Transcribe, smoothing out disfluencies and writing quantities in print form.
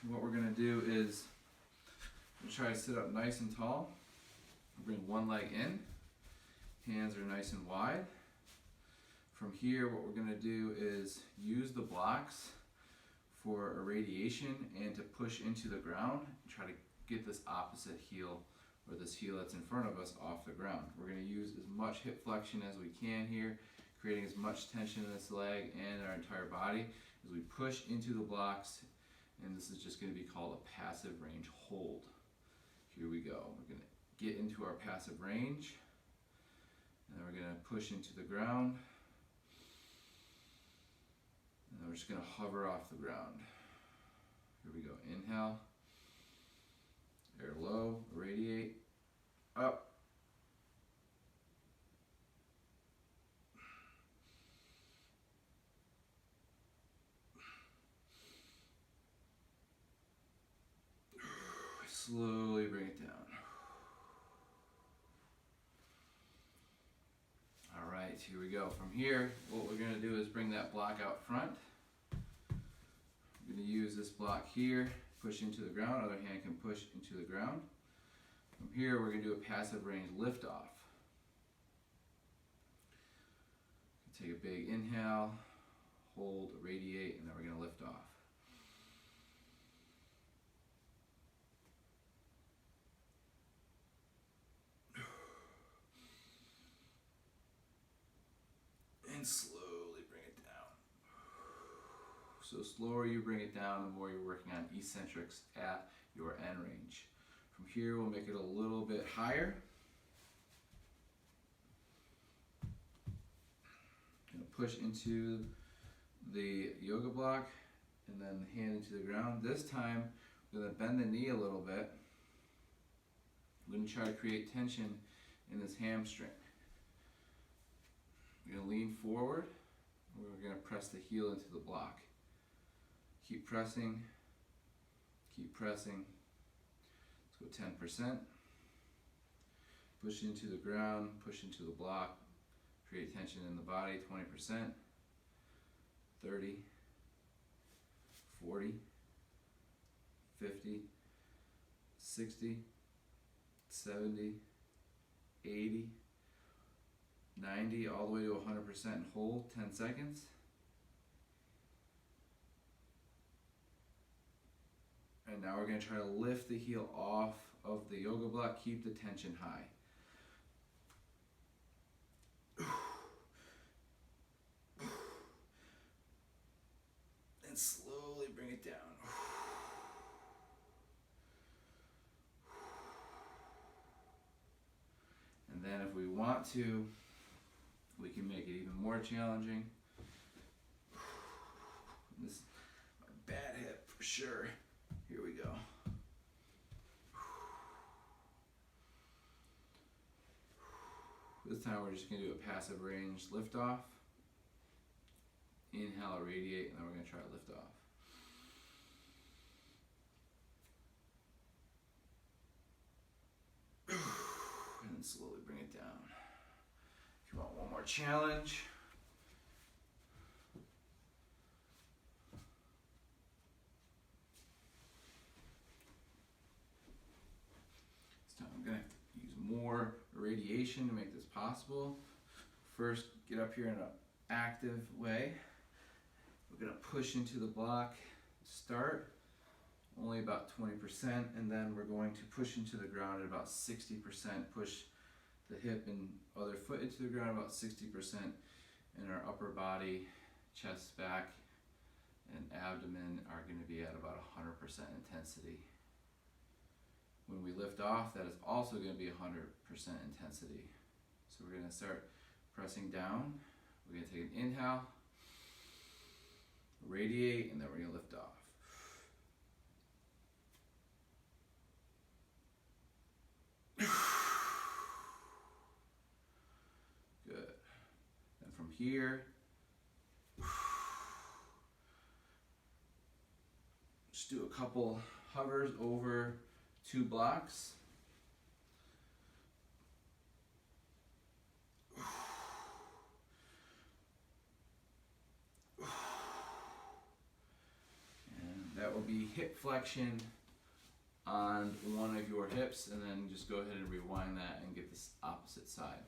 what we're gonna do is we'll try to sit up nice and tall. Bring one leg in, hands are nice and wide. From here, what we're gonna do is use the blocks for irradiation and to push into the ground and try to get this opposite heel or this heel that's in front of us off the ground. We're gonna use as much hip flexion as we can here, creating as much tension in this leg and our entire body as we push into the blocks, and this is just gonna be called a passive range hold. Here we go. We're gonna get into our passive range, and then we're gonna push into the ground, and then we're just gonna hover off the ground. Here we go. Inhale, air low, radiate, up. Slowly bring it down. All right, here we go. From here, what we're gonna do is bring that block out front. We're gonna use this block here, push into the ground, other hand can push into the ground. From here, we're gonna do a passive range lift off. Take a big inhale, hold, radiate, and then we're gonna lift off. And slowly bring it down. So slower you bring it down, the more you're working on eccentrics at your end range. From here, we'll make it a little bit higher. Gonna push into the yoga block and then the hand into the ground. This time, we're gonna bend the knee a little bit. We're gonna try to create tension in this hamstring. We're gonna lean forward, and we're gonna press the heel into the block. Keep pressing, keep pressing. Let's go 10%. Push into the ground, push into the block, create tension in the body, 20%, 30, 40, 50, 60, 70, 80, 90, all the way to 100% and hold 10 seconds. And now we're going to try to lift the heel off of the yoga block, keep the tension high. And slowly bring it down. And then if we want to, we can make it even more challenging. This is my bad hip for sure. Here we go. This time we're just going to do a passive range lift off. Inhale, radiate, and then we're going to try to lift off. And then slowly bring it down. If you want one more challenge, this time I'm going to have to use more irradiation to make this possible. First, get up here in an active way. We're going to push into the block, start only about 20%, and then we're going to push into the ground at about 60%, push the hip and other foot into the ground about 60%, and our upper body, chest, back, and abdomen are going to be at about 100% intensity. When we lift off, that is also going to be 100% intensity. So we're going to start pressing down. We're going to take an inhale, radiate, and then we're going to lift off. Good. And from here, just do a couple hovers over 2 blocks. And that will be hip flexion on one of your hips, and then just go ahead and rewind that and get this opposite side.